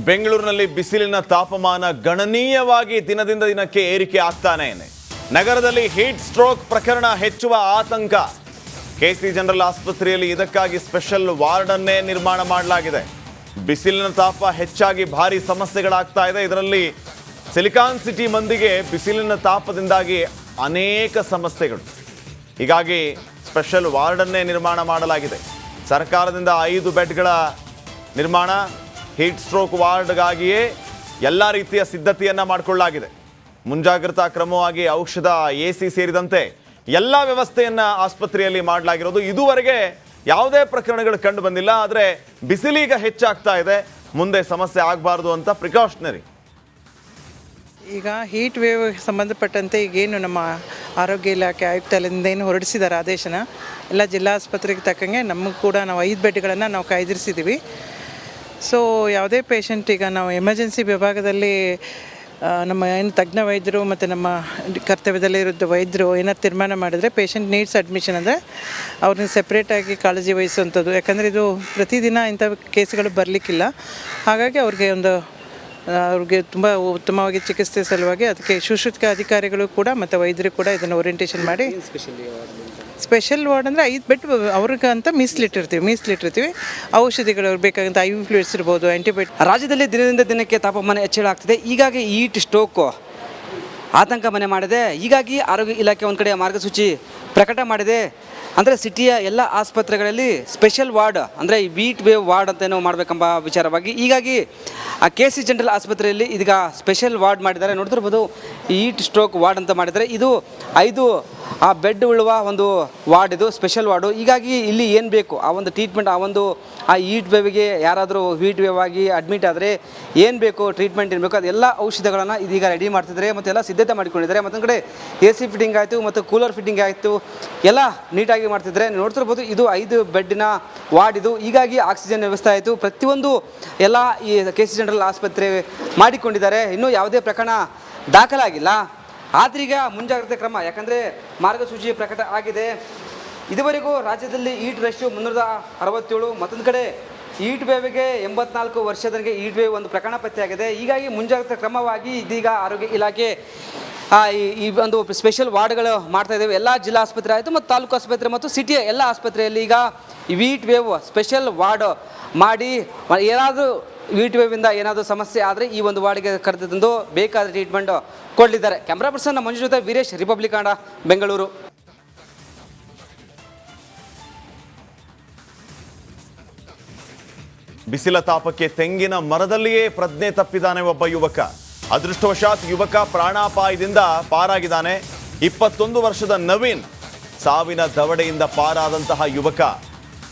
ಬೆಂಗಳೂರಿನಲ್ಲಿ ಬಿಸಿಲಿನ ತಾಪಮಾನ ಗಣನೀಯವಾಗಿ ದಿನದಿಂದ ದಿನಕ್ಕೆ ಏರಿಕೆ ಆಗ್ತಾನೆ ಇದೆ. ನಗರದಲ್ಲಿ ಹೀಟ್ ಸ್ಟ್ರೋಕ್ ಪ್ರಕರಣ ಹೆಚ್ಚುವ ಆತಂಕ. ಕೆಸಿ ಜನರಲ್ ಆಸ್ಪತ್ರೆಯಲ್ಲಿ ಇದಕ್ಕಾಗಿ ಸ್ಪೆಷಲ್ ವಾರ್ಡ್ ಅನ್ನೇ ನಿರ್ಮಾಣ ಮಾಡಲಾಗಿದೆ. ಬಿಸಿಲಿನ ತಾಪ ಹೆಚ್ಚಾಗಿ ಭಾರಿ ಸಮಸ್ಯೆಗಳಾಗ್ತಾ ಇದೆ. ಇದರಲ್ಲಿ ಸಿಲಿಕಾನ್ ಸಿಟಿ ಮಂದಿಗೆ ಬಿಸಿಲಿನ ತಾಪದಿಂದಾಗಿ ಅನೇಕ ಸಮಸ್ಯೆಗಳು. ಹೀಗಾಗಿ ಸ್ಪೆಷಲ್ ವಾರ್ಡ್ ಅನ್ನೇ ನಿರ್ಮಾಣ ಮಾಡಲಾಗಿದೆ. ಸರ್ಕಾರದಿಂದ 5 ಬೆಡ್ಗಳ ನಿರ್ಮಾಣ, ಹೀಟ್ ಸ್ಟ್ರೋಕ್ ವಾರ್ಡ್ಗಾಗಿಯೇ ಎಲ್ಲ ರೀತಿಯ ಸಿದ್ಧತೆಯನ್ನು ಮಾಡಿಕೊಳ್ಳಲಾಗಿದೆ. ಮುಂಜಾಗ್ರತಾ ಕ್ರಮವಾಗಿ ಔಷಧ, AC ಸೇರಿದಂತೆ ಎಲ್ಲ ವ್ಯವಸ್ಥೆಯನ್ನು ಆಸ್ಪತ್ರೆಯಲ್ಲಿ ಮಾಡಲಾಗಿರೋದು. ಇದುವರೆಗೆ ಯಾವುದೇ ಪ್ರಕರಣಗಳು ಕಂಡು ಬಂದಿಲ್ಲ. ಆದರೆ ಬಿಸಿಲೀಗ ಹೆಚ್ಚಾಗ್ತಾ ಇದೆ. ಮುಂದೆ ಸಮಸ್ಯೆ ಆಗಬಾರ್ದು ಅಂತ ಪ್ರಿಕಾಷನರಿ. ಈಗ ಹೀಟ್ ವೇವ್ ಸಂಬಂಧಪಟ್ಟಂತೆ ಈಗೇನು ನಮ್ಮ ಆರೋಗ್ಯ ಇಲಾಖೆ ಆಯುಕ್ತಾಲಯದಿಂದ ಏನು ಹೊರಡಿಸಿದ್ದಾರೆ ಆದೇಶನ, ಎಲ್ಲ ಜಿಲ್ಲಾ ಆಸ್ಪತ್ರೆಗೆ ತಕ್ಕಂಗೆ ನಮಗೆ ಕೂಡ ನಾವು 5 ಬೆಡ್ಗಳನ್ನು ನಾವು ಕಾಯ್ದಿರಿಸಿದ್ದೀವಿ. ಸೊ ಯಾವುದೇ ಪೇಷಂಟ್, ಈಗ ನಾವು ಎಮರ್ಜೆನ್ಸಿ ವಿಭಾಗದಲ್ಲಿ ನಮ್ಮ ಏನು ತಜ್ಞ ವೈದ್ಯರು ಮತ್ತು ನಮ್ಮ ಕರ್ತವ್ಯದಲ್ಲಿರೋ ವೈದ್ಯರು ಏನಾದ್ರು ತೀರ್ಮಾನ ಮಾಡಿದರೆ ಪೇಷಂಟ್ ನೀಡ್ಸ್ ಅಡ್ಮಿಷನ್ ಅಂದರೆ ಅವ್ರನ್ನ ಸೆಪ್ರೇಟಾಗಿ ಕಾಳಜಿ ವಹಿಸುವಂಥದ್ದು. ಯಾಕಂದರೆ ಇದು ಪ್ರತಿದಿನ ಇಂಥ ಕೇಸ್ಗಳು ಬರಲಿಕ್ಕಿಲ್ಲ. ಹಾಗಾಗಿ ಅವ್ರಿಗೆ ತುಂಬ ಉತ್ತಮವಾಗಿ ಚಿಕಿತ್ಸೆ ಸಲುವಾಗಿ ಅದಕ್ಕೆ ಸುಶ್ರುತ ಅಧಿಕಾರಿಗಳು ಕೂಡ ಮತ್ತು ವೈದ್ಯರು ಕೂಡ ಇದನ್ನು ಓರಿಯೆಂಟೇಷನ್ ಮಾಡಿ ಸ್ಪೆಷಲ್ ವಾರ್ಡ್ ಅಂದರೆ 5 ಬೆಡ್ ಅವ್ರಿಗಂತ ಮೀಸಲಿಟ್ಟಿರ್ತೀವಿ. ಔಷಧಿಗಳು ಬೇಕಾದಂಥ IV ಫ್ಲೂಯಿಡ್ಸ್ ಇರ್ಬೋದು, ಆ್ಯಂಟಿಬಯೋಟಿಕ್. ರಾಜ್ಯದಲ್ಲಿ ದಿನದಿಂದ ದಿನಕ್ಕೆ ತಾಪಮಾನ ಹೆಚ್ಚಳ ಆಗ್ತಿದೆ. ಹೀಗಾಗಿ ಹೀಟ್ ಸ್ಟ್ರೋಕ್ ಆತಂಕ ಮನೆ ಮಾಡಿದೆ. ಹೀಗಾಗಿ ಆರೋಗ್ಯ ಇಲಾಖೆ ಒಂದು ಕಡೆ ಮಾರ್ಗಸೂಚಿ ಪ್ರಕಟ ಮಾಡಿದೆ. ಅಂದರೆ ಸಿಟಿಯ ಎಲ್ಲ ಆಸ್ಪತ್ರೆಗಳಲ್ಲಿ ಸ್ಪೆಷಲ್ ವಾರ್ಡ್ ಅಂದರೆ ಹೀಟ್ ವೇವ್ ವಾರ್ಡ್ ಅಂತ ಏನೋ ಮಾಡಬೇಕೆಂಬ ವಿಚಾರವಾಗಿ ಹೀಗಾಗಿ ಆ ಕೆಸಿ ಜನರಲ್ ಆಸ್ಪತ್ರೆಯಲ್ಲಿ ಇದೀಗ ಸ್ಪೆಷಲ್ ವಾರ್ಡ್ ಮಾಡಿದ್ದಾರೆ. ನೋಡ್ತಿರ್ಬೋದು, ಹೀಟ್ ಸ್ಟ್ರೋಕ್ ವಾರ್ಡ್ ಅಂತ ಮಾಡಿದ್ದಾರೆ. ಇದು 5 ಬೆಡ್ ಉಳ್ಳುವ ಒಂದು ವಾರ್ಡ್, ಇದು ಸ್ಪೆಷಲ್ ವಾರ್ಡು. ಹೀಗಾಗಿ ಇಲ್ಲಿ ಏನು ಬೇಕು ಆ ಒಂದು ಟ್ರೀಟ್ಮೆಂಟ್, ಆ ಹೀಟ್ ವೇವ್ಗೆ ಯಾರಾದರೂ ಹೀಟ್ ವೇವ್ ಆಗಿ ಅಡ್ಮಿಟ್ ಆದರೆ ಏನು ಬೇಕು ಟ್ರೀಟ್ಮೆಂಟ್ ಇರಬೇಕು, ಅದೆಲ್ಲ ಔಷಧಗಳನ್ನು ಇದೀಗ ರೆಡಿ ಮಾಡ್ತಿದ್ದಾರೆ ಮತ್ತು ಎಲ್ಲ ಸಿದ್ಧತೆ ಮಾಡಿಕೊಂಡಿದ್ದಾರೆ. ಮತ್ತೊಂದು ಕಡೆ AC ಫಿಟ್ಟಿಂಗ್ ಆಯಿತು ಮತ್ತು ಕೂಲರ್ ಫಿಟ್ಟಿಂಗ್ ಆಯಿತು, ಎಲ್ಲ ನೀಟಾಗಿ ಮಾಡ್ತಿದ್ದಾರೆ. ನೋಡ್ತಿರ್ಬೋದು, ಇದು 5 ಬೆಡ್ಡಿನ ವಾರ್ಡ್ ಇದು. ಹೀಗಾಗಿ ಆಕ್ಸಿಜನ್ ವ್ಯವಸ್ಥೆ ಆಯಿತು, ಪ್ರತಿಯೊಂದು ಎಲ್ಲ ಈ ಕೆಸಿ ಜನರಲ್ ಆಸ್ಪತ್ರೆ ಮಾಡಿಕೊಂಡಿದ್ದಾರೆ. ಇನ್ನೂ ಯಾವುದೇ ಪ್ರಕರಣ ದಾಖಲಾಗಿಲ್ಲ. ಆದ್ರೀಗ ಮುಂಜಾಗ್ರತೆ ಕ್ರಮ, ಯಾಕಂದರೆ ಮಾರ್ಗಸೂಚಿ ಪ್ರಕಟ ಆಗಿದೆ. ಇದುವರೆಗೂ ರಾಜ್ಯದಲ್ಲಿ ಹೀಟ್ ರೇಷಿಯೋ 367. ಮತ್ತೊಂದು ಕಡೆ ಹೀಟ್ ವೇವ್ಗೆ 84 ವರ್ಷದವರೆಗೆ ಹೀಟ್ ವೇವ್ ಒಂದು ಪ್ರಕರಣ ಪತ್ತೆಯಾಗಿದೆ. ಹೀಗಾಗಿ ಮುಂಜಾಗ್ರತಾ ಕ್ರಮವಾಗಿ ಇದೀಗ ಆರೋಗ್ಯ ಇಲಾಖೆ ಈ ಒಂದು ಸ್ಪೆಷಲ್ ವಾರ್ಡ್ಗಳು ಮಾಡ್ತಾ ಇದ್ದೇವೆ. ಎಲ್ಲ ಜಿಲ್ಲಾ ಆಸ್ಪತ್ರೆ ಆಯಿತು ಮತ್ತು ತಾಲೂಕು ಆಸ್ಪತ್ರೆ ಮತ್ತು ಸಿಟಿಯ ಎಲ್ಲ ಆಸ್ಪತ್ರೆಯಲ್ಲಿ ಈಗ ಹೀಟ್ ವೇವ್ ಸ್ಪೆಷಲ್ ವಾರ್ಡ್ ಮಾಡಿ ಏನಾದರೂ ಹೀಟ್ ವೇವಿಂದ ಏನಾದರೂ ಸಮಸ್ಯೆ ಆದರೆ ಈ ಒಂದು ವಾರ್ಡ್ಗೆ ಕರೆದು ಬೇಕಾದ ಟ್ರೀಟ್ಮೆಂಟ್ ಕೊಡಲಿದ್ದಾರೆ. ಕ್ಯಾಮ್ರಾ ಪರ್ಸನ್ ಮಂಜು ಜೊತೆ ವೀರೇಶ್, ರಿಪಬ್ಲಿಕ್ ಕನ್ನಡ, ಬೆಂಗಳೂರು. ಬಿಸಿಲ ತಾಪಕ್ಕೆ ತೆಂಗಿನ ಮರದಲ್ಲಿಯೇ ಪ್ರಜ್ಞೆ ತಪ್ಪಿದ್ದಾನೆ ಒಬ್ಬ ಯುವಕ. ಅದೃಷ್ಟವಶಾತ್ ಯುವಕ ಪ್ರಾಣಾಪಾಯದಿಂದ ಪಾರಾಗಿದ್ದಾನೆ. 21 ವರ್ಷದ ನವೀನ್ ಸಾವಿನ ದವಡೆಯಿಂದ ಪಾರಾದಂತಹ ಯುವಕ